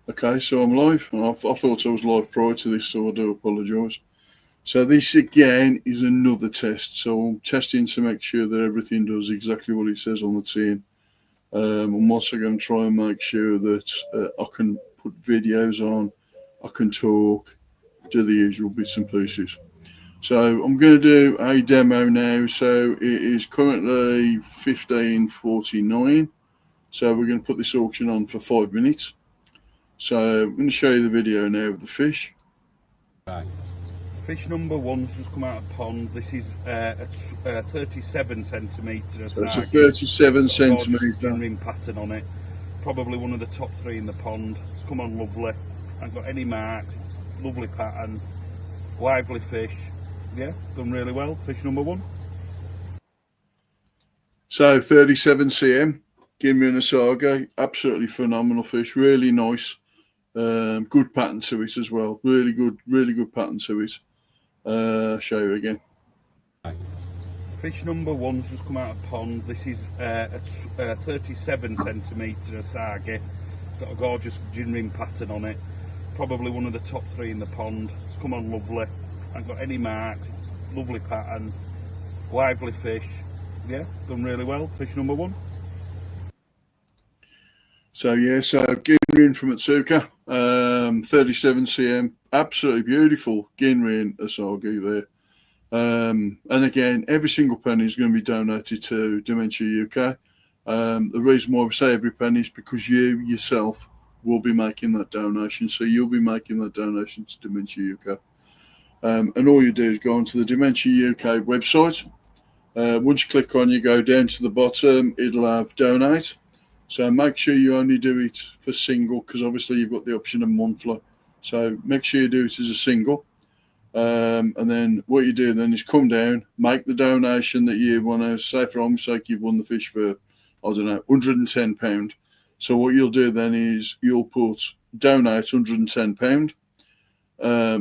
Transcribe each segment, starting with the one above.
Okay, so I'm live. I thought I was live prior to this, so I do apologise. So this again is another test. So I'm testing to make sure that everything does exactly what it says on the tin. I'm also going to try and make sure that I can put videos on, I can talk, do the usual bits and pieces. So I'm going to do a demo now. So it is currently 15:49. So we're going to put this auction on for 5 minutes. So I'm going to show you the video now of the fish. Right. Fish number one's just come out of pond. This is a 37 centimetre So it's a sargie. 37 Got a gorgeous centimetre. ring pattern on it. Probably one of the top three in the pond. It's come on lovely. Hasn't got any marks. It's lovely pattern. Lively fish. Yeah, done really well. Fish number one. So 37 cm, Gimri and Asage, absolutely phenomenal fish, really nice. Good pattern to it as well. Really good pattern to it. Show you again. Right. Fish number one's just come out of pond. This is a 37 centimetre sargie. Got a gorgeous gin ring pattern on it. Probably one of the top three in the pond. It's come on lovely. Hasn't got any marks. It's lovely pattern. Lively fish. Yeah, done really well. Fish number one. So yeah, so Ginrin from Atsuka, 37 cm, absolutely beautiful Ginrin Asage there. And again, every single penny is going to be donated to Dementia UK. The reason why we say every penny is because you yourself will be making that donation. So you'll be making that donation to Dementia UK. And all you do is go onto the Dementia UK website. Once you click on, you go down to the bottom, it'll have donate. So make sure you only do it for single, because obviously you've got the option of monthly. So make sure you do it as a single. And then what you do then is come down, make the donation that you want to. Say for argument's sake, you've won the fish for, I don't know, £110. So what you'll do then is you'll put donate £110.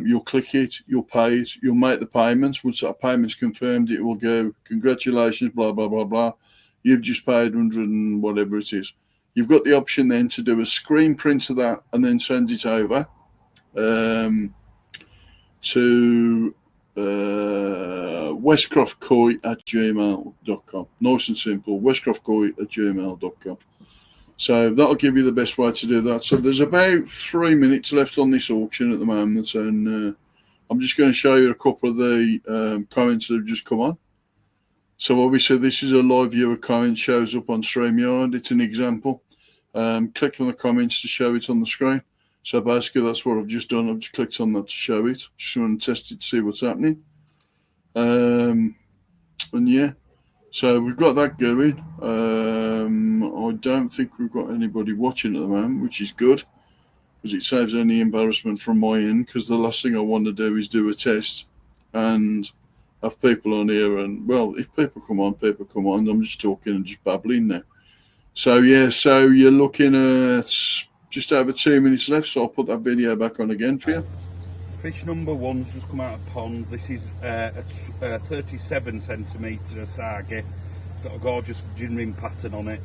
You'll click it, you'll pay it, you'll make the payments. Once that payment's confirmed, it will go, congratulations, blah, blah, blah, blah. You've just paid 100 and whatever it is. You've got the option then to do a screen print of that and then send it over to westcroftcoy@gmail.com. Nice and simple, westcroftcoy@gmail.com. So that'll give you the best way to do that. So there's about 3 minutes left on this auction at the moment, and I'm just going to show you a couple of the comments that have just come on. So obviously this is a live view of comments, shows up on StreamYard. It's an example. Click on the comments to show it on the screen. So basically that's what I've just done. I've just clicked on that to show it. Just want to test it to see what's happening. And yeah, so we've got that going. I don't think we've got anybody watching at the moment, which is good, because it saves any embarrassment from my end, because the last thing I want to do is do a test and have people on here, and well, if people come on, I'm just talking and just babbling now. So yeah, so you're looking at just over 2 minutes left, so I'll put that video back on again for you. Fish number one's just come out of pond. This is a 37 centimetre sargie. Got a gorgeous gin ring pattern on it.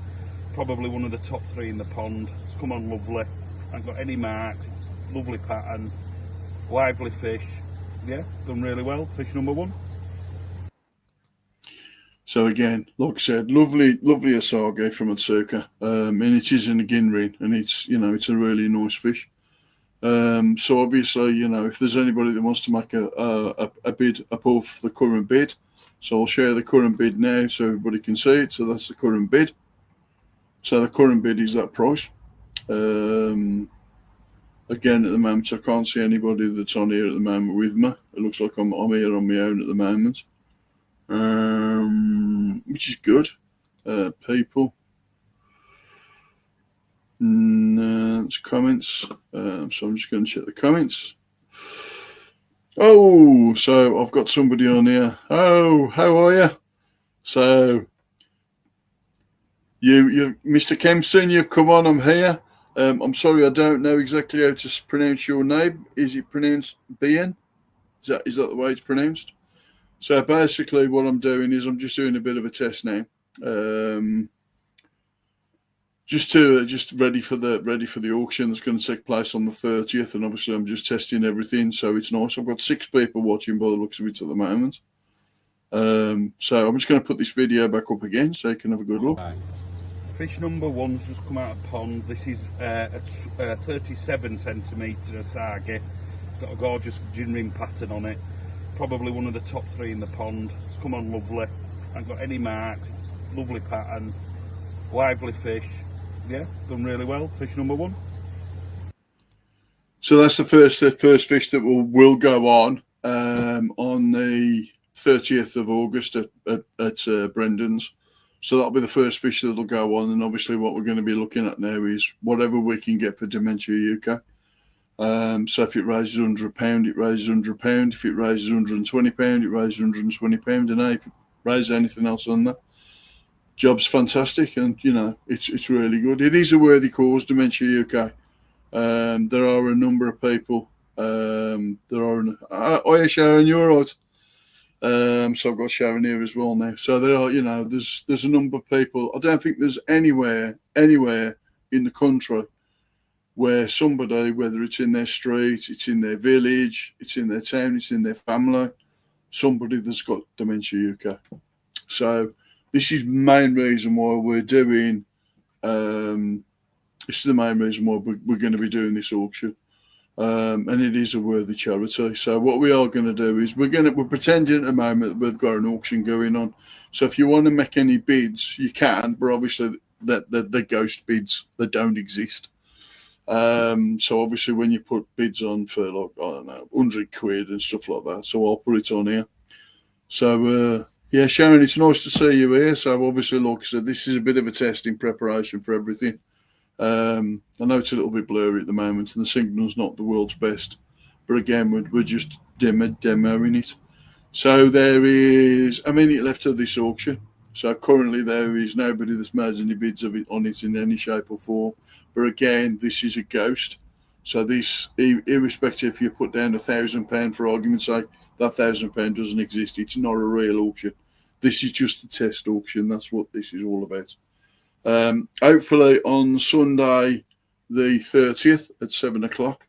Probably one of the top three in the pond. It's come on lovely. Hasn't got any marks. It's lovely pattern. Lively fish. Yeah, done really well. Fish number one. So again, like I said, lovely Asage from Atsuka, and it is in a Ginrin, and it's it's a really nice fish. So obviously, if there's anybody that wants to make a bid above the current bid, so I'll share the current bid now so everybody can see it. So that's the current bid. So the current bid is that price. Again, at the moment, I can't see anybody that's on here at the moment with me. It looks like I'm here on my own at the moment. Which is good. People. It's comments. So I'm just going to check the comments. Oh, so I've got somebody on here. Oh, how are you? So you, Mr. Kempson, you've come on. I'm here. I'm sorry, I don't know exactly how to pronounce your name. Is it pronounced Bien? Is that the way it's pronounced? So basically what I'm doing is I'm just doing a bit of a test now. just ready for the auction that's going to take place on the 30th, and obviously I'm just testing everything, so it's nice. I've got 6 people watching by the looks of it at the moment. So I'm just going to put this video back up again so you can have a good look. Fish number 1's just come out of pond. This is a 37 centimetre asagi. Got a gorgeous gin ring pattern on it. Probably one of the top 3 in the pond. It's come on lovely. Hasn't got any marks. It's lovely pattern. Lively fish. Yeah, done really well. Fish number 1. So that's the first fish that will go on the 30th of August at Brendan's. So that'll be the first fish that'll go on, and obviously what we're going to be looking at now is whatever we can get for Dementia UK. So if it raises £100, it raises £100. If it raises £120, it raises £120. And if it raises anything else on that, job's fantastic, and you know it's really good. It is a worthy cause, Dementia UK. There are a number of people. Sharon, you're right. So I've got Sharon here as well now. So there are, there's a number of people. I don't think there's anywhere in the country where somebody, whether it's in their street, it's in their village, it's in their town, it's in their family, somebody that's got Dementia UK. So this is the main reason why we're doing. This is the main reason why we're going to be doing this auction. And it is a worthy charity. So what we are going to do is we're pretending at the moment that we've got an auction going on. So if you want to make any bids, you can, but obviously they're ghost bids that don't exist. So obviously when you put bids on for like, I don't know, 100 quid and stuff like that, so I'll put it on here. So yeah, Sharon, it's nice to see you here. So obviously, like I said, this is a bit of a test in preparation for everything. I know it's a little bit blurry at the moment and the signal's not the world's best, but again, we're just demoing it. So there is a minute left of this auction. So currently there is nobody that's made any bids on it in any shape or form. But again, this is a ghost. So this, irrespective if you put down £1,000 for argument's sake, that £1,000 doesn't exist. It's not a real auction. This is just a test auction. That's what this is all about. Hopefully on Sunday the 30th at 7 o'clock,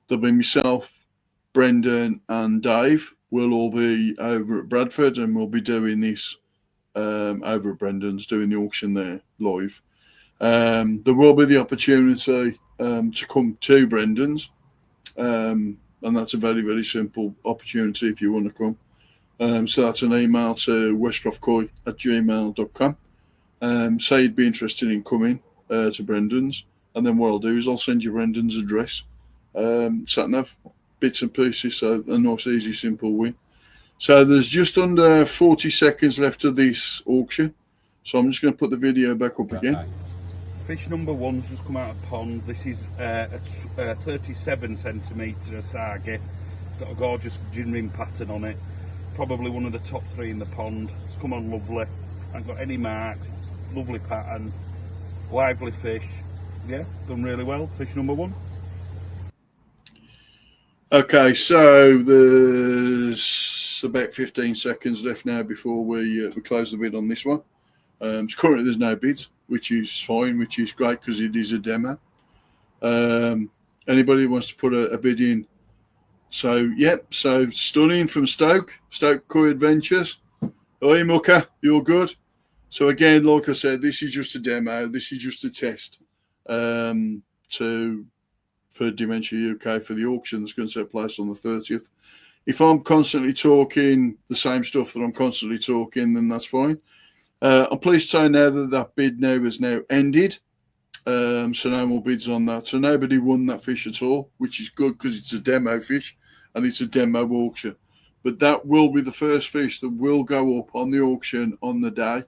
there'll be myself, Brendan and Dave. We'll all be over at Bradford and we'll be doing this over at Brendan's, doing the auction there live. There will be the opportunity to come to Brendan's, and that's a very, very simple opportunity if you want to come. So that's an email to westcroftcoy@gmail.com. Say you'd be interested in coming to Brendan's, and then what I'll do is I'll send you Brendan's address, sat nav, bits and pieces, so a nice, easy, simple win. So there's just under 40 seconds left of this auction, so I'm just going to put the video back up again. Fish number 1's just come out of pond. This is a 37 centimetre asagi. Got a gorgeous gin ring pattern on it. Probably one of the top 3 in the pond. It's come on lovely. Hasn't got any marks. It's lovely pattern. Lively fish. Yeah, done really well. Fish number 1. Okay, so there's about 15 seconds left now before we close the bid on this one. So currently there's no bids, which is fine, which is great because it is a demo. Anybody who wants to put a bid in? So, yep, so Stunning from Stoke Koi Adventures. Oi, Mucker, you're good. So again, like I said, this is just a demo. This is just a test for Dementia UK for the auction that's going to take place on the 30th. If I'm constantly talking the same stuff that I'm constantly talking, then that's fine. I'm pleased to say now that bid now has now ended. So no more bids on that. So nobody won that fish at all, which is good because it's a demo fish and it's a demo auction. But that will be the first fish that will go up on the auction on the day.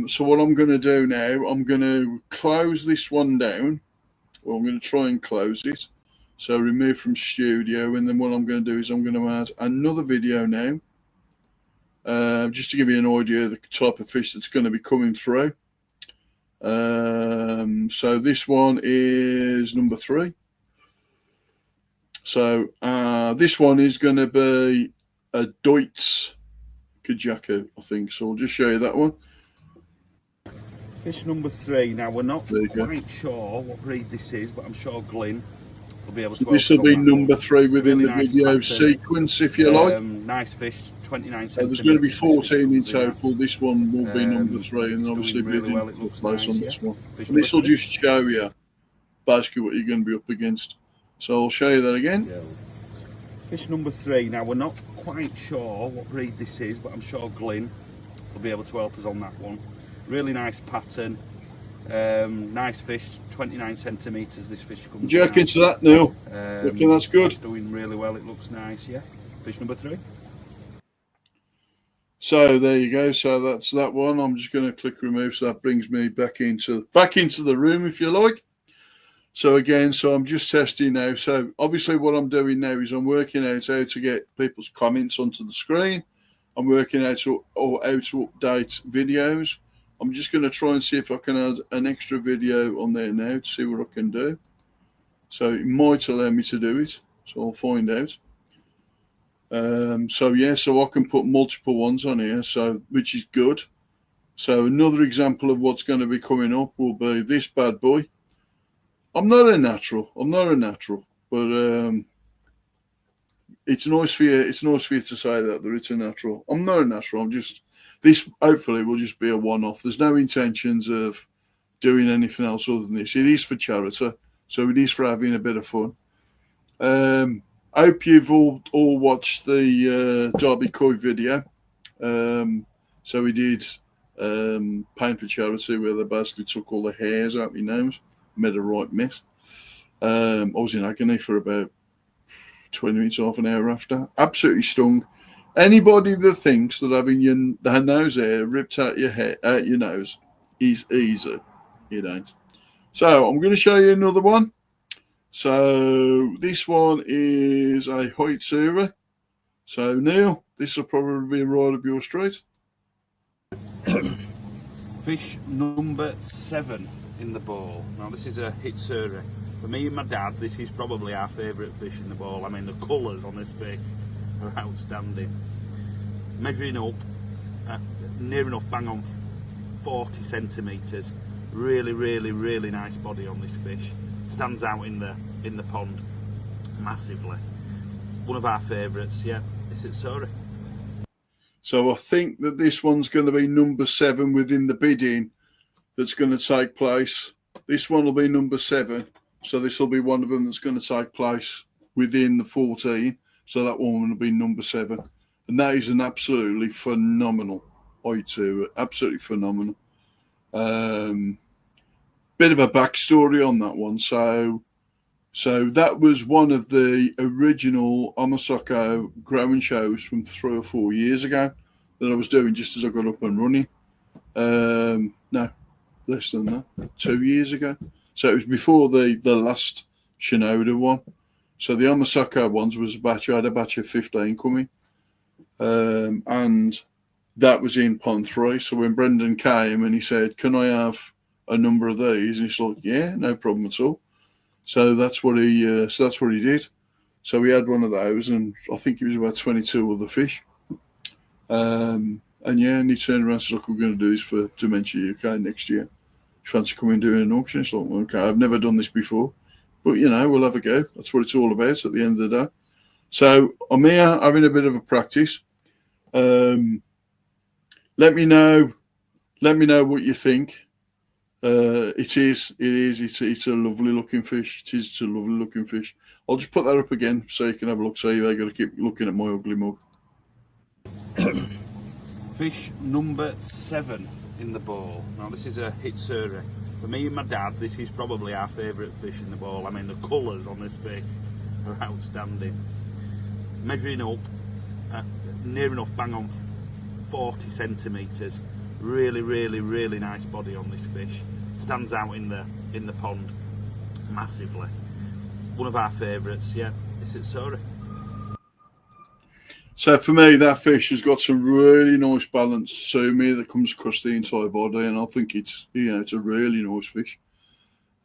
So what I'm going to do now, I'm going to close this one down. Well, I'm going to try and close it. So remove from studio. And then what I'm going to do is I'm going to add another video now. Just to give you an idea of the type of fish that's going to be coming through. So this one is number 3. So this one is going to be a Deutz Kajaku, I think. So I'll just show you that one. Fish number 3. Now, we're not There you go. quite sure what breed this is, but I'm sure Glyn will be able to. This will be number 3 within Really the nice video pattern. sequence, if you like. Nice fish, 29 centimetres. There's going to be 14 in This fish comes total. This one will be number 3, and it's obviously doing really bidding well. It for looks place nice, on this one. Fish And this will number just show you basically what you're going to be up against. So I'll show you that again. Fish number 3. Now, we're not quite sure what breed this is, but I'm sure Glyn will be able to help us on that one. Really nice pattern. Nice fish, 29 centimetres. This fish comes. Do you reckon to that, Neil? Reckon that's good? It's doing really well. It looks nice, yeah. Fish number 3. So there you go. So that's that one. I'm just going to click remove. So that brings me back into the room, if you like. So again, so I'm just testing now. So obviously what I'm doing now is I'm working out how to get people's comments onto the screen. I'm working out how to update videos. I'm just going to try and see if I can add an extra video on there now to see what I can do. So it might allow me to do it. So I'll find out. So yeah, so I can put multiple ones on here, so which is good. So another example of what's going to be coming up will be this bad boy. I'm not a natural, but it's nice for you. It's nice for you to say that it's a natural. I'm not a natural. I'm just this. Hopefully, will just be a one-off. There's no intentions of doing anything else other than this. It is for charity, so it is for having a bit of fun. I hope you've all watched the Derby Koi video. So we did Pain for Charity, where they basically took all the hairs out of my nose, made a right mess. I was in agony for about 20 minutes, half an hour after. Absolutely stung. Anybody that thinks that having their nose hair ripped out your nose is easy, it ain't. So I'm going to show you another one. So this one is a Hoitsura. So Neil, this will probably be right up your street. Fish number 7 in the bowl. Now this is a Hitsura. For me and my dad, this is probably our favourite fish in the bowl. I mean, the colours on this fish are outstanding. Measuring up, near enough bang on 40 centimetres. Really, really, really nice body on this fish. Stands out in the pond massively. One of our favourites, yeah. This is Hitsura. So I think that this one's going to be number 7 within the bidding that's going to take place. This one will be number 7. So this will be one of them that's going to take place within the 14. So that one will be number 7. And that is an absolutely phenomenal Hoitsura. Absolutely phenomenal. Bit of a backstory on that one. So that was one of the original Omasoko growing shows from 3 or 4 years ago that I was doing just as I got up and running. No, less than that, 2 years ago. So it was before the last Shinoda one. So the Omasoko ones was I had a batch of 15 coming. And that was in pond 3. So when Brendan came and he said, "Can I have a number of these?" And he's like, "Yeah, no problem at all." So that's what he did. So we had one of those, and I think it was about 22 other fish. And he turned around and said, "Look, we're going to do this for Dementia UK next year. You fancy coming and doing an auction?" It's like, "Okay, I've never done this before, but we'll have a go." That's what it's all about at the end of the day. So I'm here having a bit of a practice. Let me know what you think. It's a lovely looking fish. It's a lovely looking fish. I'll just put that up again so you can have a look. So you ain't got to keep looking at my ugly mug. Fish number 7 in the bowl. Now this is a Hitsura. For me and my dad, this is probably our favourite fish in the bowl. I mean, the colours on this fish are outstanding. Measuring up, near enough bang on 40 centimetres. Really, really, really nice body on this fish. Stands out in the pond massively. One of our favourites, yeah. This is Hitsura. So for me, that fish has got some really nice balance to me that comes across the entire body, and I think it's a really nice fish.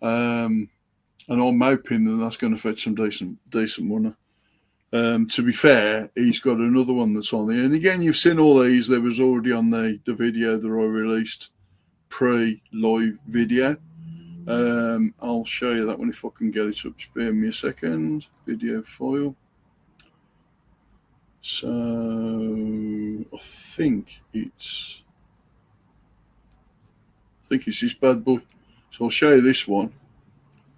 And I'm hoping that that's going to fetch some decent money. To be fair, he's got another one that's on there. And again, you've seen all these. There was already on the video that I released pre-live video. I'll show you that one if I can get it up. Spare me a second. Video file. So I think it's this bad boy. So I'll show you this one.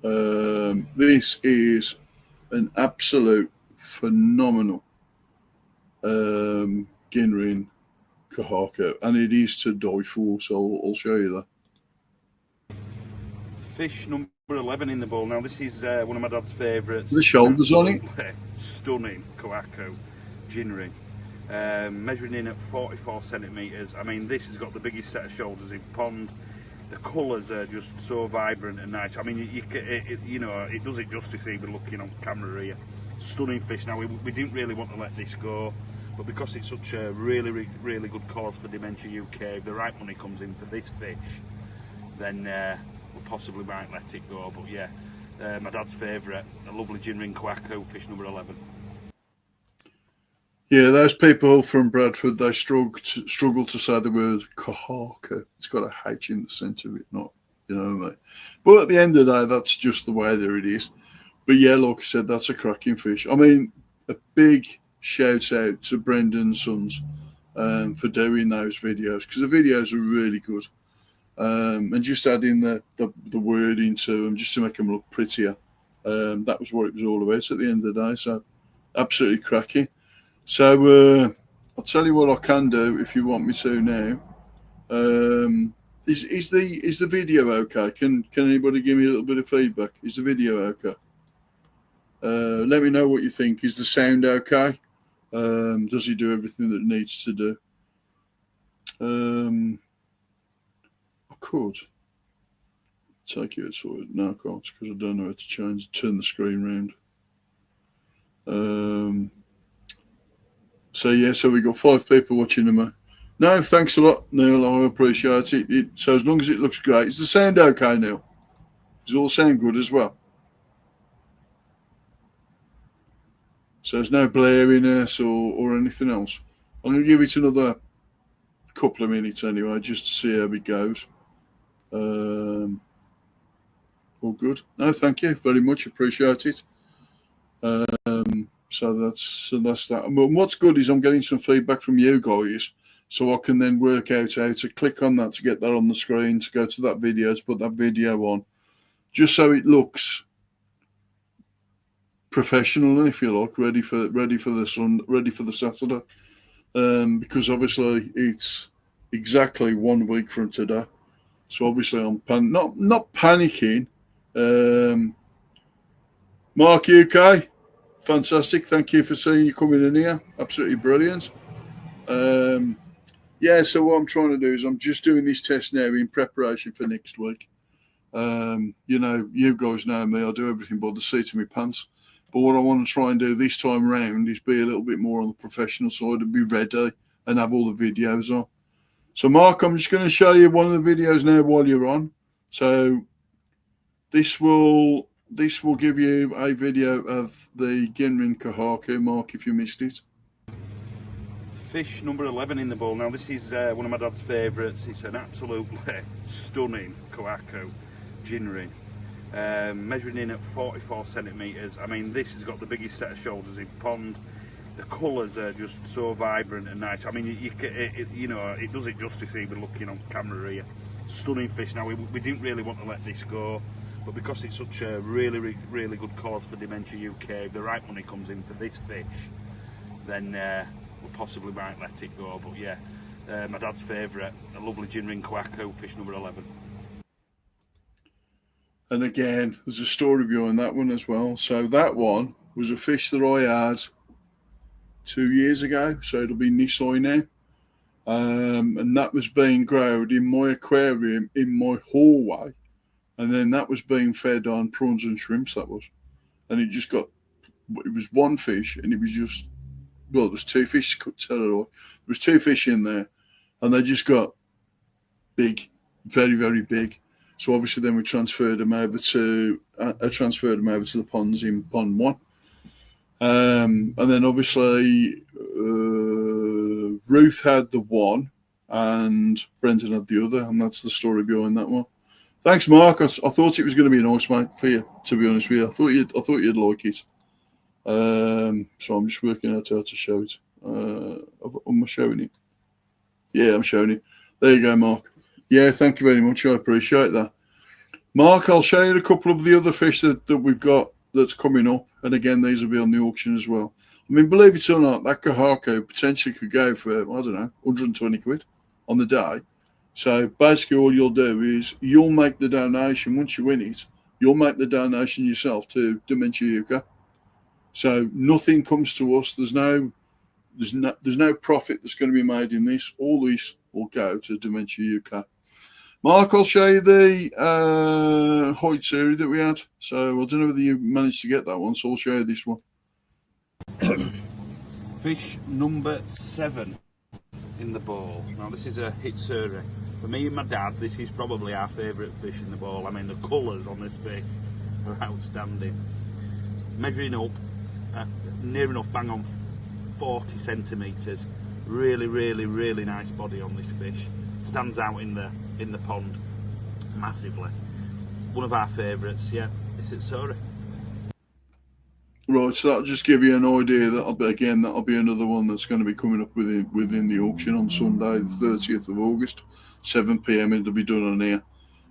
This is an absolute phenomenal Ginrin Kahako, and it is to die for. So I'll show you that. Fish number 11 in the bowl. Now this is one of my dad's favourites. The shoulders on it. Stunning Kahako Ginrin. Measuring in at 44 centimetres. I mean, this has got the biggest set of shoulders in pond. The colours are just so vibrant and nice. I mean, it does it justice even looking on camera here. Stunning fish. Now we didn't really want to let this go, but because it's such a really good cause for Dementia UK, if the right money comes in for this fish, then we possibly might let it go. But yeah, my dad's favourite, a lovely Ginrin Kahako, fish number 11. Yeah, those people from Bradford, they struggle to say the word Kahaka. It's got a H in the centre of it, not, you know what I mean? But at the end of the day, that's just the way there it is. But yeah, like I said, that's a cracking fish. I mean, a big shout out to Brendan's sons for doing those videos, because the videos are really good. And just adding the word into them just to make them look prettier. That was what it was all about at the end of the day. So absolutely cracking. So I'll tell you what I can do if you want me to now. Is the video okay? Can anybody give me a little bit of feedback? Is the video okay? Let me know what you think. Is the sound okay? Does he do everything that it needs to do? I could take it to it. No, I can't, because I don't know how to turn the screen round. So yeah, so we got 5 people watching them. No, thanks a lot, Neil. I appreciate it. So as long as it looks great, is the sound okay, Neil? Does it all sound good as well? So there's no blariness or anything else. I'm going to give it another couple of minutes anyway, just to see how it goes. All good. No, thank you very much. Appreciate it. So that's that. And what's good is I'm getting some feedback from you guys, so I can then work out how to click on that to get that on the screen, to go to that video, to put that video on, just so it looks professional, if you like, ready for the Saturday. Because obviously it's exactly 1 week from today. So obviously I'm not panicking. Mark UK, fantastic. Thank you for seeing you coming in here. Absolutely brilliant. Yeah, so what I'm trying to do is I'm just doing this test now in preparation for next week. You know, you guys know me. I do everything by the seat of my pants. But what I want to try and do this time around is be a little bit more on the professional side and be ready and have all the videos on. So, Mark, I'm just going to show you one of the videos now while you're on. So this will give you a video of the Ginrin Kahako, Mark, if you missed it. Fish number 11 in the bowl. Now this is one of my dad's favourites. It's an absolutely stunning Kahako Ginrin. Measuring in at 44 centimetres. I mean, this has got the biggest set of shoulders in pond. The colours are just so vibrant and nice. I mean, it does it justice even looking on camera here. Stunning fish. Now we didn't really want to let this go, but because it's such a really good cause for Dementia UK, if the right money comes in for this fish, then we possibly might let it go. But yeah, my dad's favourite, a lovely Ginrin Kahako, fish number 11. And again, there's a story behind that one as well. So that one was a fish that I had 2 years ago. So it'll be Nisoi now. And that was being growed in my aquarium in my hallway. And then that was being fed on prawns and shrimps, that was. And it was one fish, and it was just, well, there was 2 fish, I couldn't tell it all. There was 2 fish in there, and they just got big, very big. So obviously then we transferred them over to the ponds in pond 1. And then obviously Ruth had the one, and Brendan had the other, and that's the story behind that one. Thanks, Mark. I thought it was going to be nice, mate, for you, to be honest with you. I thought you'd like it. So I'm just working out how to show it. Am I showing it? Yeah, I'm showing it. There you go, Mark. Yeah, thank you very much. I appreciate that. Mark, I'll show you a couple of the other fish that we've got that's coming up. And again, these will be on the auction as well. I mean, believe it or not, that Kahako potentially could go for, I don't know, 120 quid on the day. So basically all you'll do is you'll make the donation. Once you win it, you'll make the donation yourself to Dementia UK. So nothing comes to us. There's no profit that's going to be made in this. All this will go to Dementia UK. Mark, I'll show you the Hoyt series that we had. So I don't know whether you managed to get that one, so I'll show you this one. Fish number 7 in the bowl. Now this is a Hitsuri. For me and my dad, this is probably our favourite fish in the bowl. I mean, the colours on this fish are outstanding. Measuring up, near enough bang on 40 centimetres. Really, really, really nice body on this fish. Stands out in the pond massively. One of our favourites, yeah. This is Hitsuri. Right, so that'll just give you an idea. That'll be another one that's going to be coming up within the auction on Sunday, the 30th of August, 7 p.m. It'll be done on here.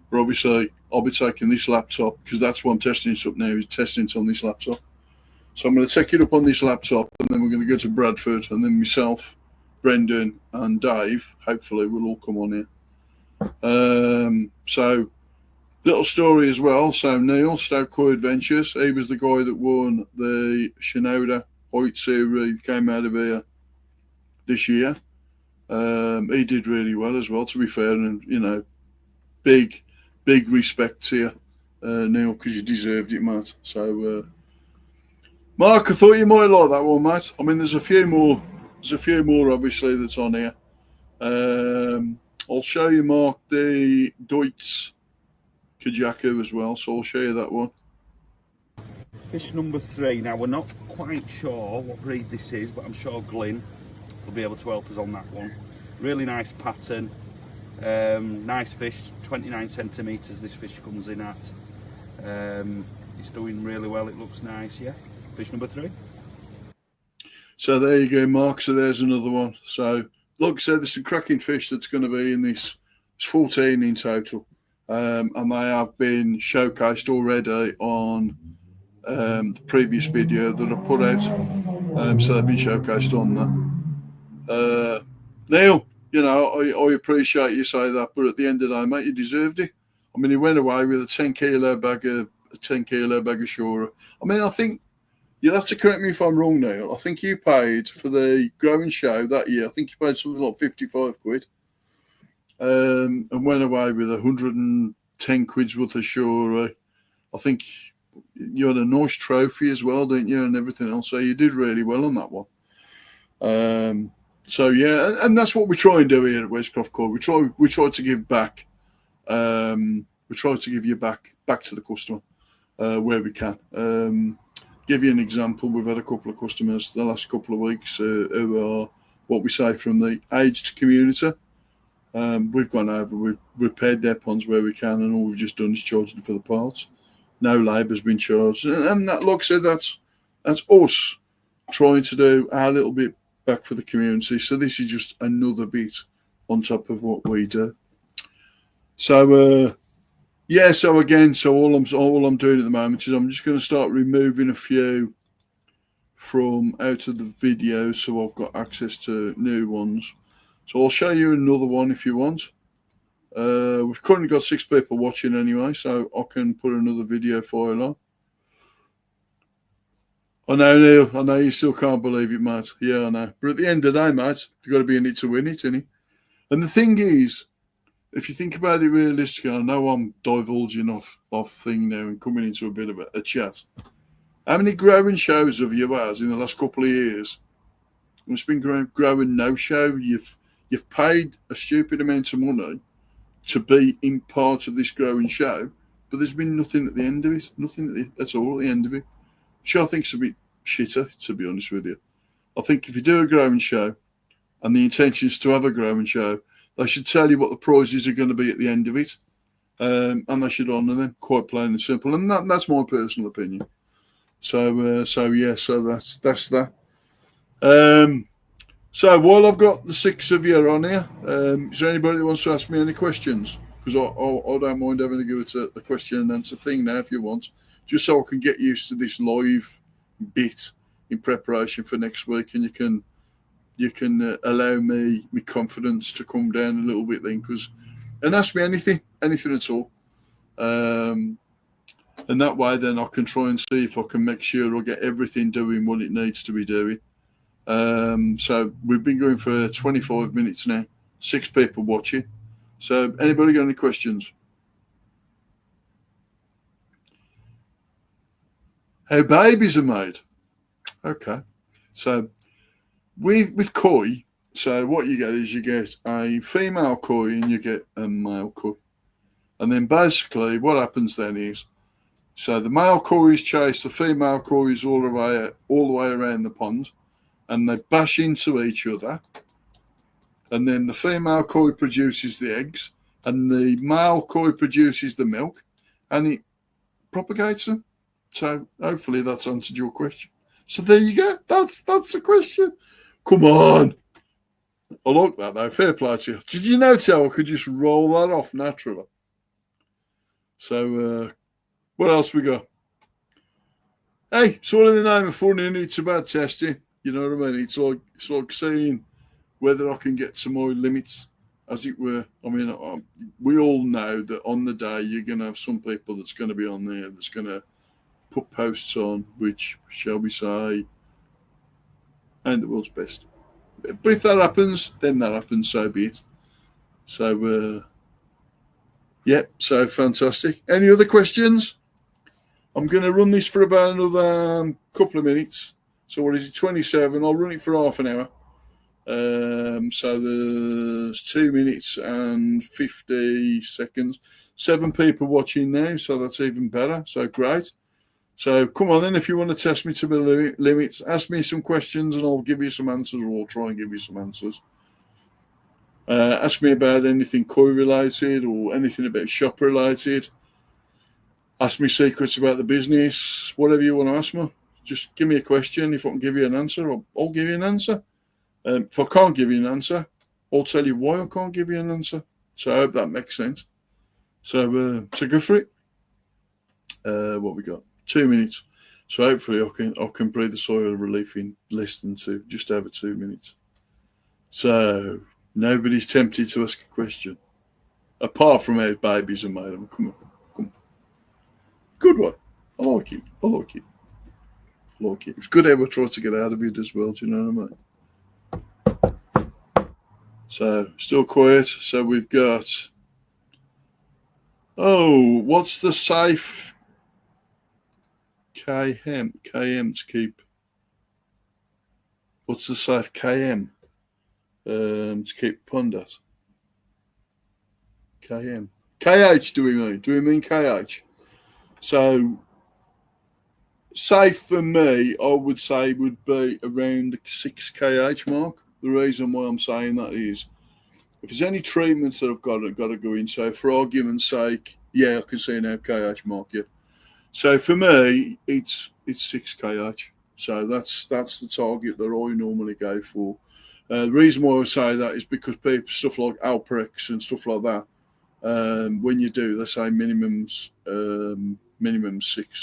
But obviously, I'll be taking this laptop because that's what I'm testing it up now. Is testing it on this laptop. So I'm going to take it up on this laptop, and then we're going to go to Bradford, and then myself, Brendan, and Dave. Hopefully, we'll all come on here. So. Little story as well. So Neil, Stoke Coy Adventures, he was the guy that won the Shinoda Hoyt series, came out of here this year. He did really well as well, to be fair, and big respect to you, Neil, because you deserved it, mate. So Mark, I thought you might like that one, mate. I mean, there's a few more obviously that's on here. I'll show you, Mark, the Deutz Kajaku as well, so I'll show you that one. Fish number 3. Now, we're not quite sure what breed this is, but I'm sure Glyn will be able to help us on that one. Really nice pattern. Nice fish, 29 centimetres this fish comes in at. It's doing really well, it looks nice, yeah. Fish number 3. So there you go, Mark. So there's another one. So, like I said, there's some cracking fish that's going to be in this. It's 14 in total. And they have been showcased already on the previous video that I put out. So they've been showcased on that. Neil, I appreciate you say that, but at the end of the day, mate, you deserved it. I mean, he went away with a 10 kilo bag of Shura. I mean, I think you'll have to correct me if I'm wrong, Neil. I think you paid for the growing show that year. I think you paid something like 55 quid. And went away with 110 quid's worth of Shura. I think you had a nice trophy as well, didn't you, and everything else. So you did really well on that one. So yeah, and that's what we try and do here at Westcroft Court. We try to give back. We try to give you back to the customer where we can. Give you an example. We've had a couple of customers the last couple of weeks who are what we say from the aged community. We've gone over, we've repaired their ponds where we can, and all we've just done is charged them for the parts. No labour's been charged, and that, like I said, that's us trying to do our little bit back for the community. So this is just another bit on top of what we do. So all I'm doing at the moment is I'm just going to start removing a few from out of the video, so I've got access to new ones. So I'll show you another one if you want. We've currently got 6 people watching anyway, so I can put another video file on. I know, Neil. I know you still can't believe it, mate. Yeah, I know. But at the end of the day, mate, you've got to be in it to win it, innit? And the thing is, if you think about it realistically, I know I'm divulging off thing now and coming into a bit of a chat. How many growing shows have you had in the last couple of years? It's been growing no show. You've paid a stupid amount of money to be in part of this growing show, but there's been nothing at the end of it. Nothing at all at the end of it. Which I think's a bit shitter, to be honest with you. I think if you do a growing show and the intention is to have a growing show, They should tell you what the prizes are going to be at the end of it, and they should honour them, quite plain and simple. And that's my personal opinion. So that's that. So while I've got the six of you on here, is there anybody that wants to ask me any questions? Because I don't mind having to go to the question and answer thing now if you want, just so I can get used to this live bit in preparation for next week, and you can allow me my confidence to come down a little bit then, and ask me anything at all, and that way then I can try and see if I can make sure I get everything doing what it needs to be doing. So we've been going for 25 minutes now, 6 people watching. So anybody got any questions? How babies are made? Okay, so with koi, so what you get is you get a female koi and you get a male koi, and then basically what happens then is, so the male kois chase the female kois all the way around the pond, and they bash into each other, and then the female koi produces the eggs, and the male koi produces the milk, and it propagates them. So hopefully that's answered your question. So there you go. That's the question. Come on. I like that though. Fair play to you. Did you notice how I could just roll that off naturally? So what else we got? Hey, it's all in the name of fun, and it's about testing. You know what I mean? It's like seeing whether I can get to my limits, as it were. I mean, we all know that on the day you're going to have some people that's going to be on there that's going to put posts on which, shall we say, ain't the world's best. But if that happens, then that happens, so be it. So, so fantastic. Any other questions? I'm going to run this for about another couple of minutes. So what is it, 27? I'll run it for half an hour. So there's 2 minutes and 50 seconds. 7 people watching now, so that's even better. So great. So come on then, if you want to test me to the limits, ask me some questions and I'll give you some answers, or I'll try and give you some answers. Ask me about anything koi related or anything about shop related. Ask me secrets about the business, whatever you want to ask me. Just give me a question. If I can give you an answer, I'll give you an answer. If I can't give you an answer, I'll tell you why I can't give you an answer. So I hope that makes sense. So go for it. What we got? 2 minutes. So hopefully I can breathe the sigh of relief in less than 2, just over 2 minutes. So nobody's tempted to ask a question, apart from how babies are made. Come on. Good one. I like it. It's good how we try to get out of it as well. Do you know what I mean? So still quiet. So we've got. Oh, what's the safe? KM to keep. What's the safe KM to keep pond at? KM. KH do we mean? Do we mean KH? So safe for me, I would say, would be around the 6 kh mark. The reason why I'm saying that is, if there's any treatments that I've got to go in, so for argument's sake, I can see now kh mark, yeah. So for me, it's 6 kh. So that's the target that I normally go for. The reason why I say that is because people, stuff like Alprex and stuff like that, when you do, they say minimum 6.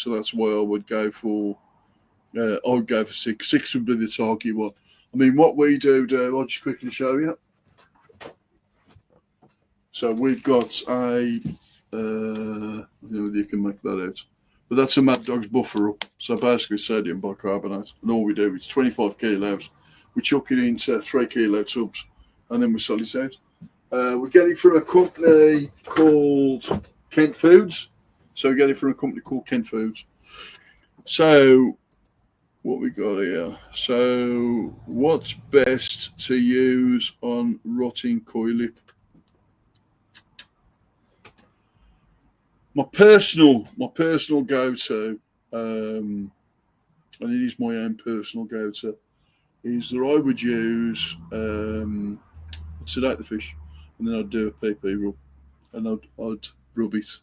So that's why I would go for. I would go for 6. 6 would be the target one. I mean, what we do, I'll just quickly show you. So we've got a. I don't know whether you can make that out, but that's a Mad Dog's buffer up. So basically, sodium bicarbonate, and all we do is 25 kilos. We chuck it into 3 kilo tubs, and then we sell it out. We get it from a company called Kent Foods. So we get it from a company called Kent Foods. So what we got here? So what's best to use on rotting koi lip? My personal go-to, and it is my own personal go-to, is that I would use sedate the fish. and then I'd do a PP rub, and I'd rub it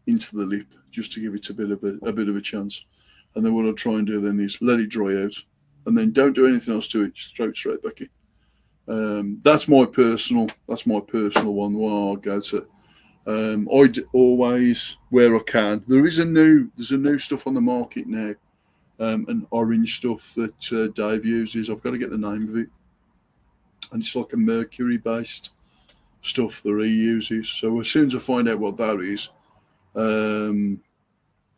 into the lip just to give it a bit of a chance. And then what I'd try and do then is let it dry out, and then don't do anything else to it. Just throw it straight back in. That's my personal one. One I'll go to. I'd always, where I can. There's a new stuff on the market now, an orange stuff that Dave uses. I've got to get the name of it, and it's like a mercury-based stuff that he uses. So as soon as I find out what that is,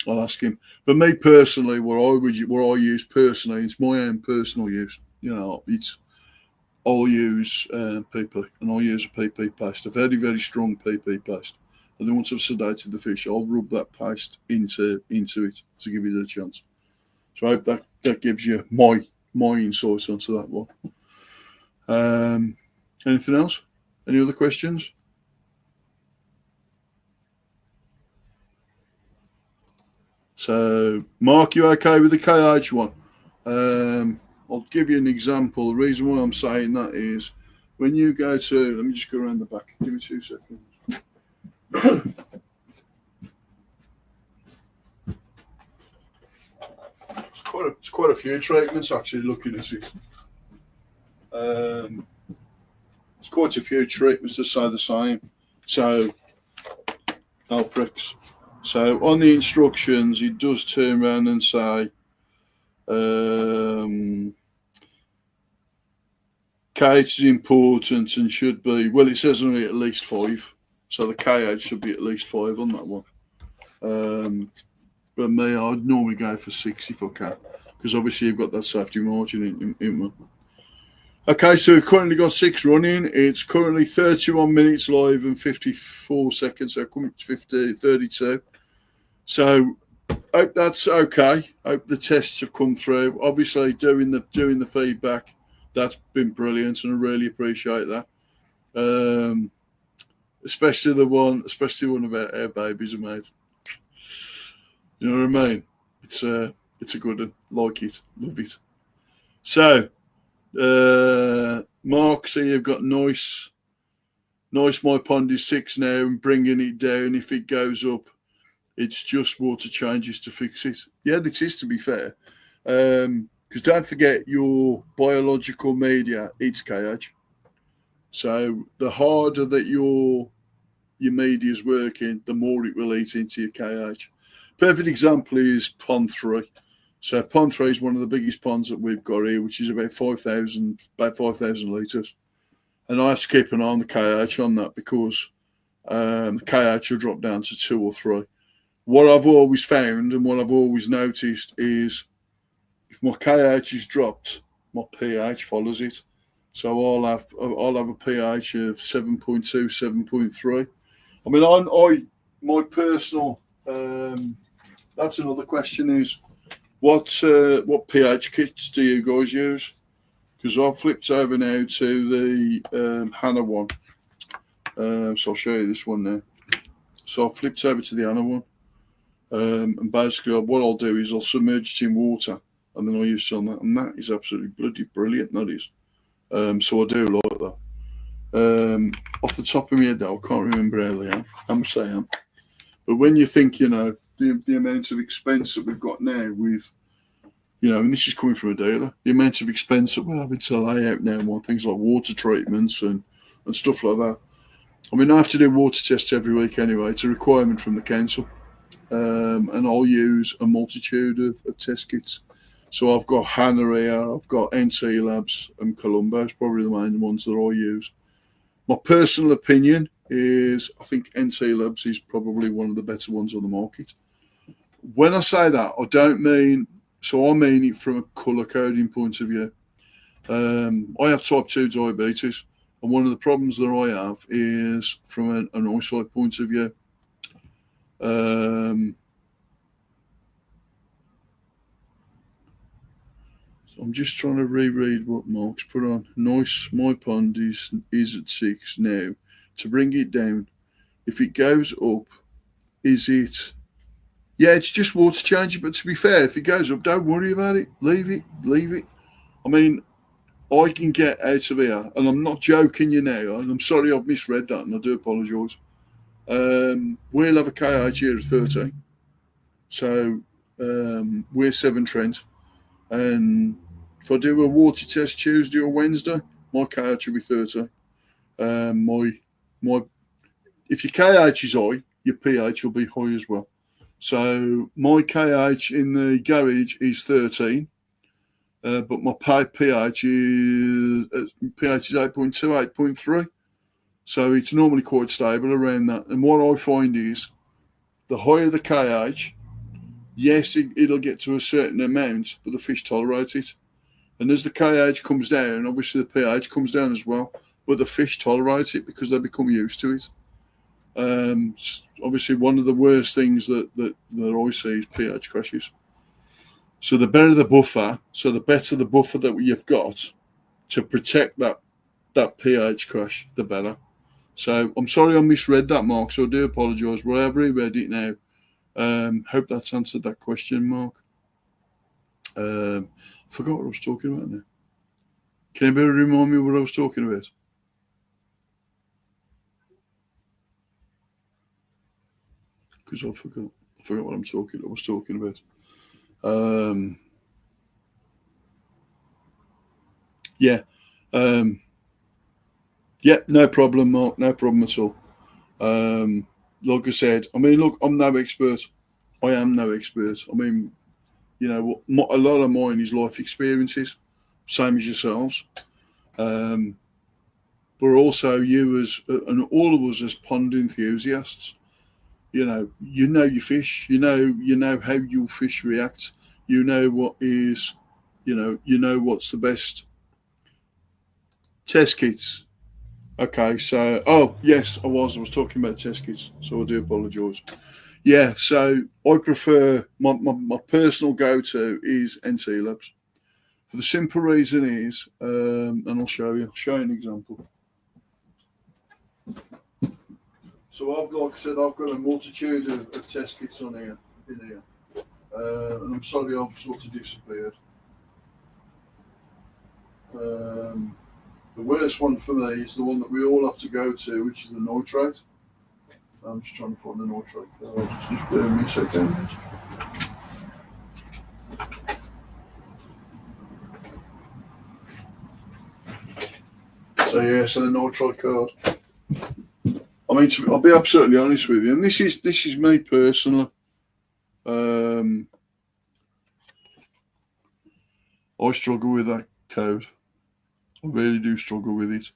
I'll ask him. But me personally, what I use personally, it's my own personal use. I'll use PP, and I'll use a PP paste, a very, very strong PP paste. And then once I've sedated the fish, I'll rub that paste into it to give it a chance. So I hope that gives you my insights onto that one. Anything else? Any other questions? So, Mark, you okay with the KH one? I'll give you an example. The reason why I'm saying that is when you go to, let me just go around the back. Give me 2 seconds. It's quite a few treatments actually looking at it. It's quite a few treatments that say the same. So, Alprex. So on the instructions, it does turn around and say, KH is important and should be, well, it says only at least 5. So the KH should be at least 5 on that one. But me, I'd normally go for 6 if I can, because obviously you've got that safety margin in one. Okay, so we've currently got 6 running. It's currently 31 minutes live and 54 seconds. So coming to 32. So hope that's okay. Hope the tests have come through. Obviously, doing the feedback, that's been brilliant, and I really appreciate that. Especially the one about how babies are made. You know what I mean? It's a good one. Like it, love it. So, Mark, so you've got nice. My pond is 6 now, and bringing it down. If it goes up, it's just water changes to fix it. Yeah, it is, to be fair. Because don't forget, your biological media, it's KH. So the harder that your media is working, the more it will eat into your KH. Perfect example is pond 3. So pond 3 is one of the biggest ponds that we've got here, which is about 5,000 litres. And I have to keep an eye on the KH on that because the KH will drop down to 2 or 3. What I've always found and what I've always noticed is if my KH is dropped, my pH follows it. So I'll have a pH of 7.2, 7.3. I mean, my personal. That's another question: is what pH kits do you guys use? Because I've flipped over now to the Hannah one. So I'll show you this one now. So I've flipped over to the Hannah one. And basically what I'll do is I'll submerge it in water and then I'll use some of that. And that is absolutely bloody brilliant, that is. So I do like that. Off the top of my head, though, I can't remember how much they are. But when you think, the amount of expense that we've got now with, and this is coming from a dealer, the amount of expense that we're having to lay out now on things like water treatments and stuff like that. I mean, I have to do water tests every week anyway. It's a requirement from the council. And I'll use a multitude of test kits. So I've got Hannah here, I've got NT Labs and Columbo's, probably the main ones that I use. My personal opinion is I think NT Labs is probably one of the better ones on the market. When I say that, I mean it from a colour coding point of view. I have type 2 diabetes, and one of the problems that I have is from an eyesight point of view. So I'm just trying to reread what Mark's put on. Nice, my pond is at 6 now. To bring it down, if it goes up, is it? Yeah, it's just water changing. But to be fair, if it goes up, don't worry about it. Leave it. I mean, I can get out of here, and I'm not joking you now, and I'm sorry I've misread that, and I do apologise. We'll have a KH here at 13. So we're 7 Trent. And if I do a water test Tuesday or Wednesday, my KH will be 30. If your KH is high, your pH will be high as well. So my KH in the garage is 13, but my pH is 8.2, 8.3. So it's normally quite stable around that. And what I find is the higher the KH, yes, it'll get to a certain amount, but the fish tolerate it. And as the KH comes down, obviously the pH comes down as well, but the fish tolerate it because they become used to it. Obviously, one of the worst things that I see is pH crashes. So the better the buffer, so the better the buffer that you've got to protect that pH crash, the better. So I'm sorry I misread that, Mark, so I do apologise, but I've reread it now. Hope that's answered that question, Mark. Forgot what I was talking about now. Can anybody remind me what I was talking about? Because I forgot what I was talking about. Yeah, no problem, Mark. No problem at all. Like I said, I mean, look, I'm no expert. I am no expert. I mean, you know, a lot of mine is life experiences, same as yourselves. But also you and all of us as pond enthusiasts, you know your fish, you know how your fish react, you know what is, you know what's the best test kits. Okay, so yes, I was talking about test kits, so I do apologise. Yeah, so I prefer my personal go-to is NT Labs. For the simple reason is, and I'll show you an example. So like I said, I've got a multitude of test kits in here. And I'm sorry I've sort of disappeared. The worst one for me is the one that we all have to go to, which is the nitrate. I'm just trying to find the nitrate card. Just bear with me a second. So the nitrate card. I mean, I'll be absolutely honest with you, and this is me personally. I struggle with that code. I really do struggle with it.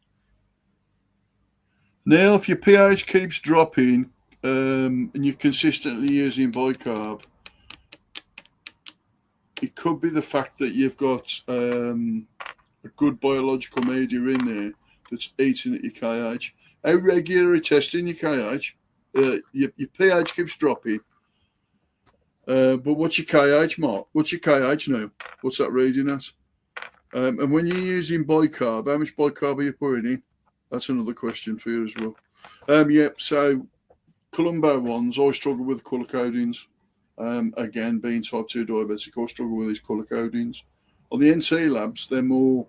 Now, if your pH keeps dropping and you're consistently using bicarb, it could be the fact that you've got a good biological media in there that's eating at your KH. How regular are you testing your KH? Your pH keeps dropping. But what's your KH, Mark? What's your KH now? What's that reading at? And when you're using bicarb, how much bicarb are you putting in? That's another question for you as well. So Colombo ones, I struggle with colour codings. Again, being type 2 diabetic, I struggle with these colour codings. On the NT Labs, they're more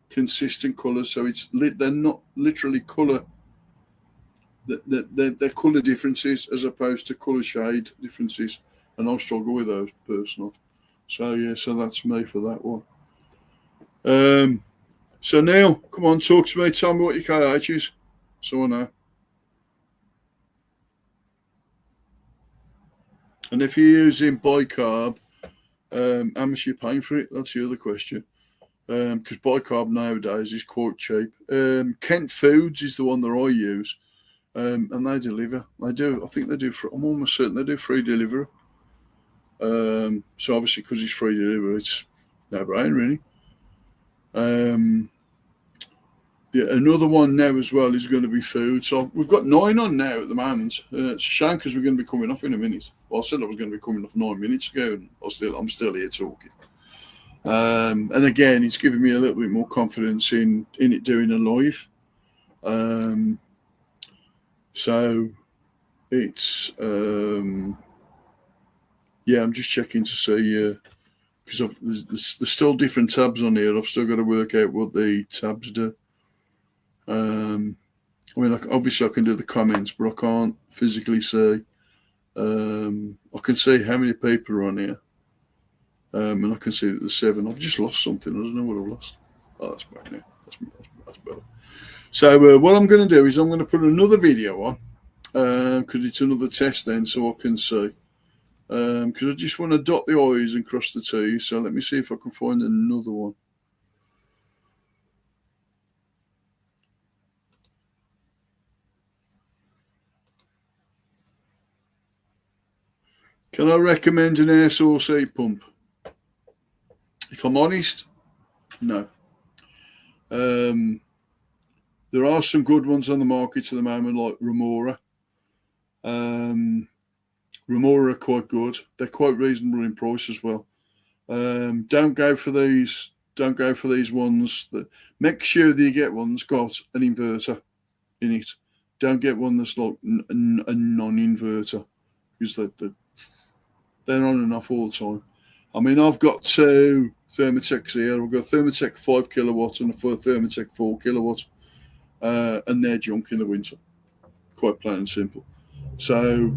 consistent colours, so they're not literally colour. They're colour differences as opposed to colour shade differences, and I struggle with those personally. So that's me for that one. So Neil, come on, talk to me. Tell me what your KH is, so I know. And if you're using bicarb, how much are you paying for it? That's the other question. Because bicarb nowadays is quite cheap. Kent Foods is the one that I use, and they deliver. They do. I think they do. I'm almost certain they do free delivery. So obviously, because it's free delivery, it's no brainer, really. Another one now as well is going to be food. So we've got 9 on now at the moment. It's a shame because we're going to be coming off in a minute. Well, I said I was going to be coming off 9 minutes ago, and I'm still here talking. And again, it's giving me a little bit more confidence in it doing a live. So it's I'm just checking to see because there's still different tabs on here. I've still got to work out what the tabs do. I mean, obviously I can do the comments, but I can't physically see. I can see how many people are on here. And I can see that there's 7. I've just lost something. I don't know what I've lost. Oh, that's back now. That's better. So what I'm going to do is I'm going to put another video on because it's another test then, so I can see. Because I just want to dot the I's and cross the T's. So let me see if I can find another one. Can I recommend an air source heat pump? If I'm honest, no. There are some good ones on the market at the moment, like Remora. Remora are quite good. They're quite reasonable in price as well. Don't go for these. Don't go for these ones. Make sure that you get one that's got an inverter in it. Don't get one that's like a non-inverter, because they're on and off all the time. I mean, I've got 2 Thermotechs here. I've got a Thermotech 5 kilowatts and a Thermotech 4 kilowatts, and they're junk in the winter. Quite plain and simple. So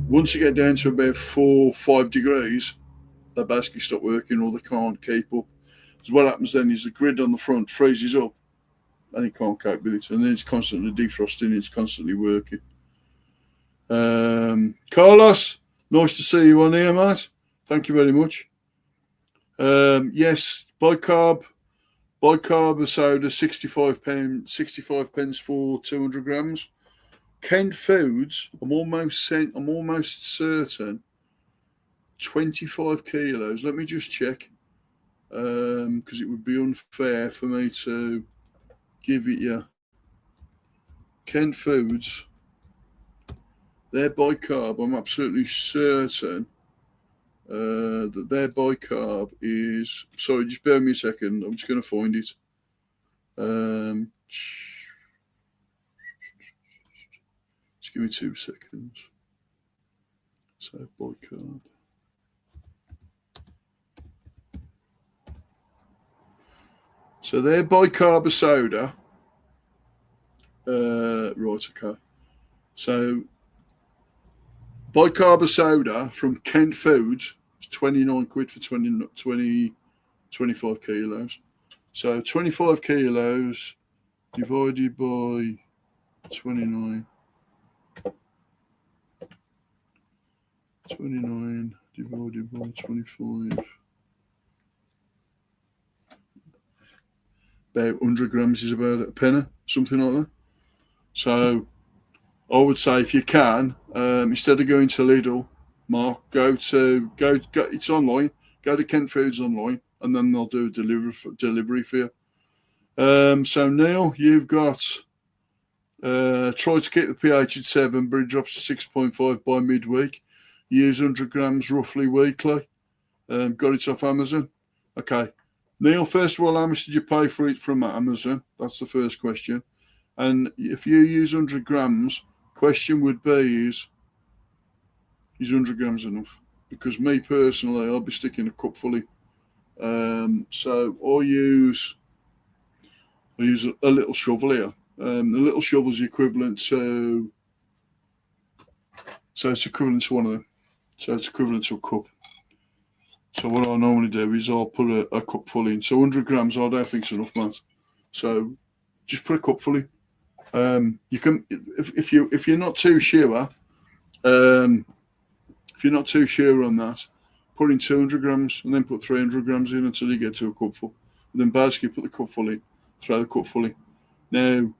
once you get down to about 4-5 degrees, they basically stop working, or they can't keep up. So what happens then is the grid on the front freezes up, and it can't cope with it, and then it's constantly defrosting. It's constantly working. Carlos, nice to see you on here, mate. Thank you very much. Yes, bicarb soda, £65 for 200 grams. Kent Foods, I'm almost certain 25 kilos. Let me just check, because it would be unfair for me to give it you. Kent Foods, their bicarb, I'm absolutely certain that their bicarb is. Sorry, just bear with me a second. I'm just going to find it. Just give me 2 seconds. So bicarb. So their bicarb soda. Right, okay. So bicarb soda from Kent Foods is 29 quid for 25 kilos. So 25 kilos divided by 29. 29 divided by 25. About 100 grams is about a penny, something like that. So I would say, if you can, instead of going to Lidl, Mark, go. It's online. Go to Kent Foods online, and then they'll do a delivery for you. So Neil, you've got try to keep the pH at 7, but it drops to 6.5 by midweek. Use 100 grams roughly weekly. Got it off Amazon. Okay, Neil. First of all, how much did you pay for it from Amazon? That's the first question. And if you use 100 grams, question would be is 100 grams enough? Because me personally, I'll be sticking a cup fully. So I use a little shovel here. The little shovel is equivalent to. So it's equivalent to one of them. So it's equivalent to a cup. So what I normally do is I'll put a cup full in. So 100 grams, I don't think it's enough, Matt. So just put a cup full in. You can, if you're not too sure, on that, put in 200 grams and then put 300 grams in until you get to a cup full. And then basically put the cup full in, throw the cup full in. Now,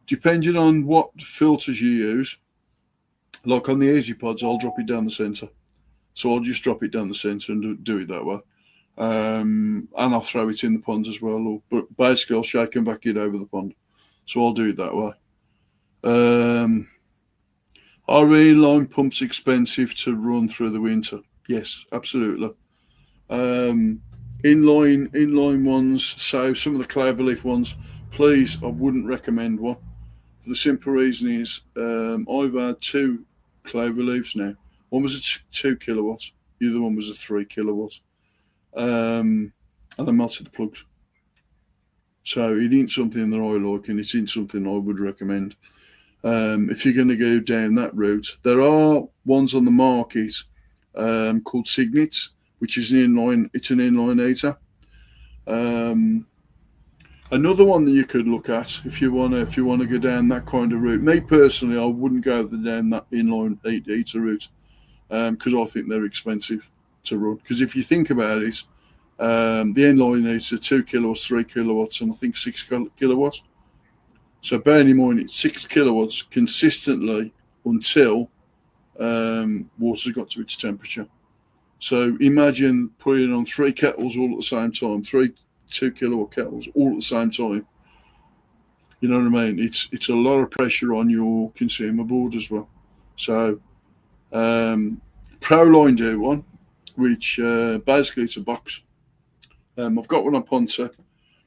depending on what filters you use, like on the Easy Pods, I'll drop it down the centre. So I'll just drop it down the centre and do it that way. And I'll throw it in the pond as well. But basically, I'll shake and vac it over the pond. So I'll do it that way. Are inline pumps expensive to run through the winter? Yes, absolutely. Inline ones, so some of the cloverleaf ones, please, I wouldn't recommend one. For the simple reason is I've had 2 cloverleafs now. One was a 2 kilowatts, the other one was a 3 kilowatts. and I melted the plugs. So it ain't something that I like, and it ain't something I would recommend. If you're going to go down that route, there are ones on the market called Signets, which is an inline. It's an inline heater. Another one that you could look at if you want to go down that kind of route. Me personally, I wouldn't go down that inline heater route because I think they're expensive to run. Because if you think about it, the inline heater 2 kilowatts, 3 kilowatts, and I think 6 kilowatts. So bearing in mind it's 6 kilowatts consistently until water's got to its temperature. So imagine putting on 3 kettles all at the same time, 3 2 kilowatt kettles all at the same time. You know what I mean? It's a lot of pressure on your consumer board as well. So Proline do one, which basically it's a box. I've got one on Ponte.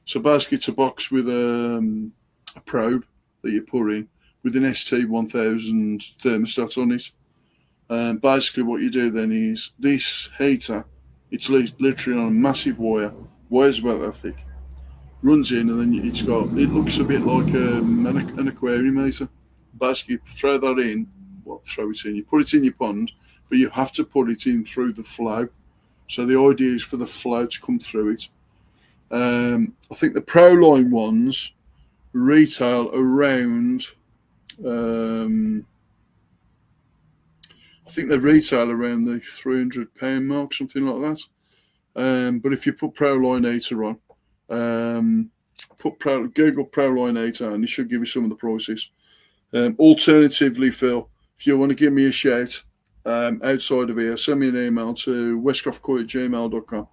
So basically it's a box with a probe that you put in with an ST1000 thermostat on it. Basically what you do then is this heater, it's literally on a massive wire. Wire's about that thick. Runs in, and then it looks a bit like an aquarium heater. Basically, you throw that in, you put it in your pond, but you have to put it in through the flow. So the idea is for the flow to come through it. I think the Proline ones retail around, I think they retail around the £300 mark, something like that. But if you put Proline heater on, Google Proline heater, and it should give you some of the prices. Alternatively, Phil, if you want to give me a shout outside of here, send me an email to westcroftcoy@gmail.com.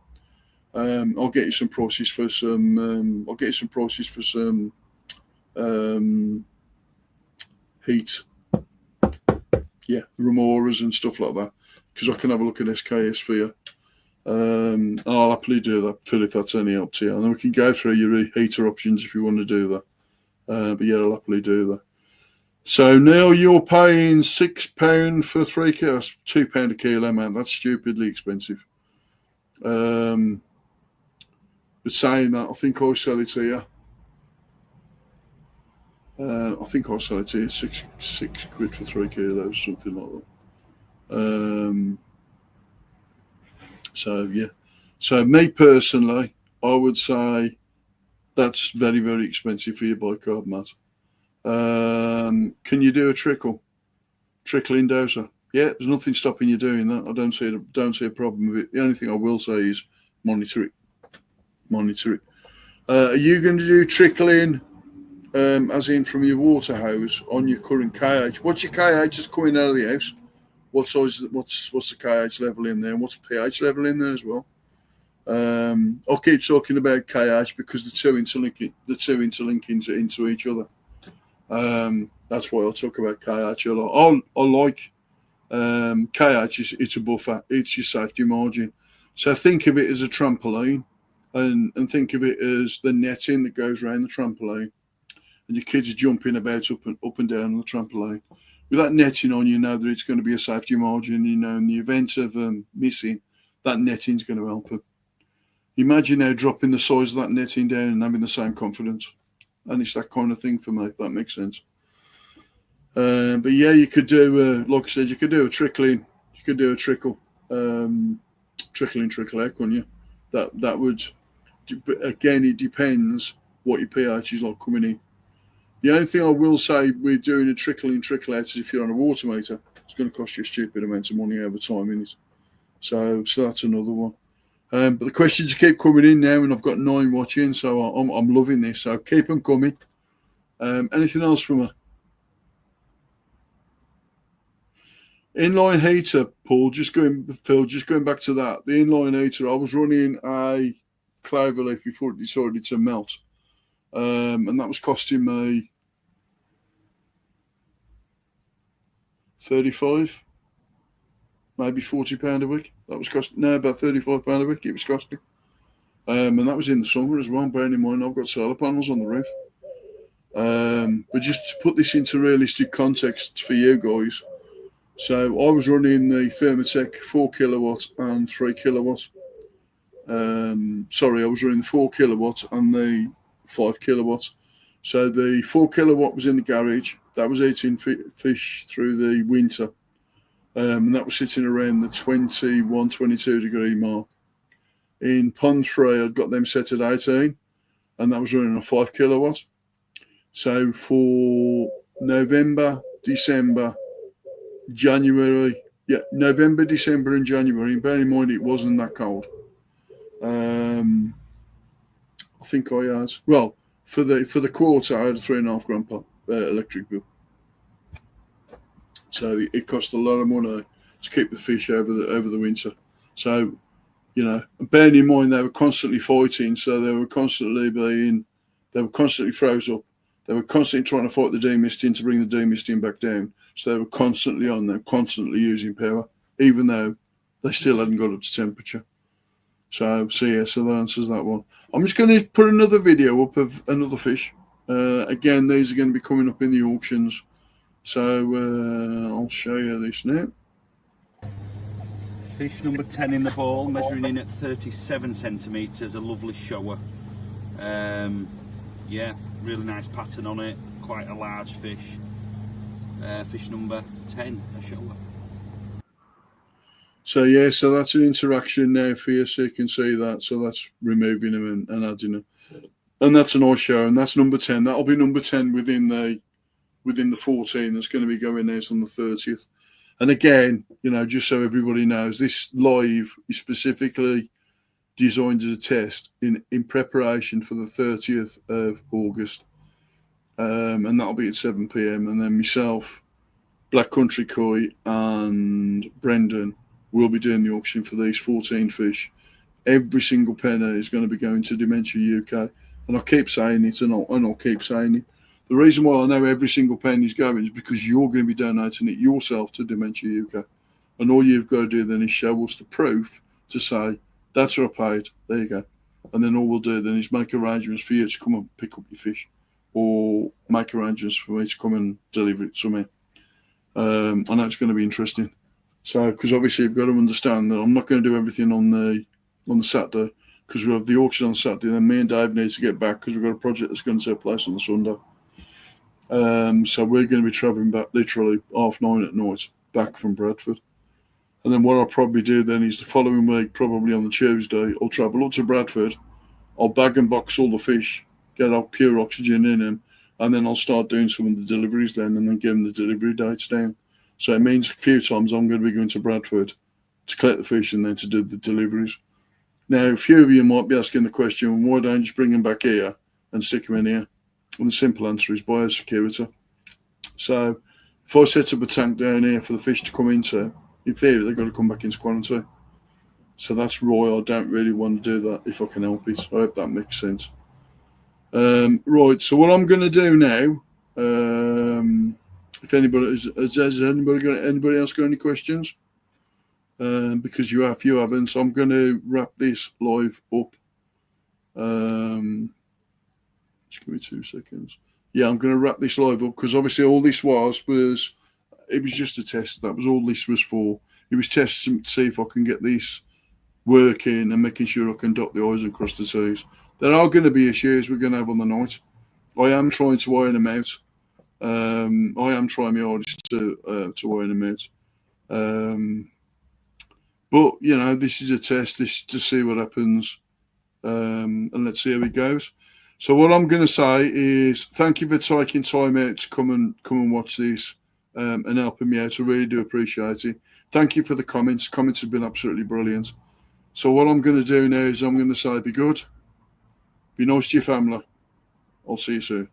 I'll get you some prices for some. I'll get you some prices for some heat, remoras and stuff like that, because I can have a look at SKS for you. I'll happily do that, Phil, if that's any help to you. And then we can go through your heater options if you want to do that. But yeah, I'll happily do that. So now you're paying £6 for 3 kilos, £2 a kilo, man. That's stupidly expensive. But saying that, I think I sell it here. I think I sell it here £6 for 3 kilos, something like that. So yeah. So me personally, I would say that's very, very expensive for your bicarb mat. Can you do a trickling doser? Yeah, there's nothing stopping you doing that. I don't see a problem with it. The only thing I will say is monitor it. Are you going to do trickling, as in from your water hose on your current KH? What's your KH that's coming out of the house? What size? What's the KH level in there, and what's the pH level in there as well? I'll keep talking about KH because the two interlinking into each other. That's why I'll talk about KH a lot. I like KH. It's a buffer. It's your safety margin. So think of it as a trampoline, and think of it as the netting that goes around the trampoline, and your kids are jumping about up and down on the trampoline. With that netting on, you know that it's going to be a safety margin. You know, in the event of missing, that netting's going to help them. Imagine now dropping the size of that netting down and having the same confidence. And it's that kind of thing for me, if that makes sense. But yeah, you could do, like I said, you could do a trickling. You could do a trickle out, couldn't you? That would, again, it depends what your pH is like coming in. The only thing I will say with doing a trickle out is if you're on a water meter, it's going to cost you a stupid amount of money over time in it. So that's another one. But the questions keep coming in now, and I've got 9 watching, so I'm loving this. So keep them coming. Anything else from her? Inline heater, Paul. Phil. Just going back to that. The inline heater. I was running a cloverleaf before it decided to melt. And that was costing me 35, maybe £40 a week. That was costing about £35 a week. It was costing, and that was in the summer as well. Bearing in mind, I've got solar panels on the roof. But just to put this into realistic context for you guys, so I was running the Thermotech 4 kilowatts and 3 kilowatts. Sorry, I was running the 4 kilowatt and the 5 kilowatts. So the 4 kilowatt was in the garage. That was eating fish through the winter. And that was sitting around the 21, 22 degree mark. In pond 3, I'd got them set at 18, and that was running on 5 kilowatt. So for November, December, January, November, December, and January, and bear in mind it wasn't that cold. I think I had, well, for the quarter, I had a £3.5 grand electric bill. So it cost a lot of money to keep the fish over the winter. So, you know, bearing in mind they were constantly fighting, so they were constantly froze up. They were constantly trying to fight the demisting to bring the demisting back down. So they were constantly on there, constantly using power, even though they still hadn't got up to temperature. So that answers that one. I'm just going to put another video up of another fish. Again, these are going to be coming up in the auctions. So I'll show you this now. Fish number 10 in the ball, measuring in at 37 centimetres, a lovely shower. Yeah, really nice pattern on it, quite a large fish. Fish number 10, a shower. So yeah, so that's an interaction now for you, so you can see that. So that's removing them and adding them. And that's a nice shower, and that's number 10. That'll be number 10 within the 14 that's going to be going out on the 30th. And again, you know, just so everybody knows, this live is specifically designed as a test in preparation for the 30th of August. And that'll be at 7 p.m. And then myself, Black Country Koi, and Brendan will be doing the auction for these 14 fish. Every single penny is going to be going to Dementia UK. And I'll keep saying it, and I'll keep saying it. The reason why I know every single penny is going is because you're going to be donating it yourself to Dementia UK. And all you've got to do then is show us the proof to say, that's what I paid, there you go. And then all we'll do then is make arrangements for you to come and pick up your fish, or make arrangements for me to come and deliver it somewhere. I know it's going to be interesting. So, because obviously you've got to understand that I'm not going to do everything on the Saturday, because we have the auction on Saturday. Then me and Dave need to get back because we've got a project that's going to take place on the Sunday. So we're going to be travelling back literally 9:30 at night back from Bradford. And then what I'll probably do then is the following week, probably on the Tuesday, I'll travel up to Bradford. I'll bag and box all the fish, get our pure oxygen in them, and then I'll start doing some of the deliveries then, and then getting the delivery dates down. So it means a few times I'm going to be going to Bradford to collect the fish and then to do the deliveries. Now, a few of you might be asking the question, why don't you just bring them back here and stick them in here? And the simple answer is biosecurity. So if I set up a tank down here for the fish to come into, in theory, they've got to come back into quarantine. So that's why I don't really want to do that if I can help it. I hope that makes sense. Right, so what I'm going to do now, if anybody has anybody else got any questions? Because you haven't, so I'm going to wrap this live up. Just give me 2 seconds. Yeah, I'm going to wrap this live up because obviously all this was just a test. That was all this was for. It was testing to see if I can get this working and making sure I can dot the I's and cross the T's. There are going to be issues we're going to have on the night. I am trying to iron them out. I am trying my hardest to iron them out. But, you know, this is a test. This is to see what happens. And let's see how it goes. So what I'm going to say is thank you for taking time out to come and watch this and helping me out. I really do appreciate it. Thank you for the comments. Comments have been absolutely brilliant. So what I'm going to do now is I'm going to say be good. Be nice to your family. I'll see you soon.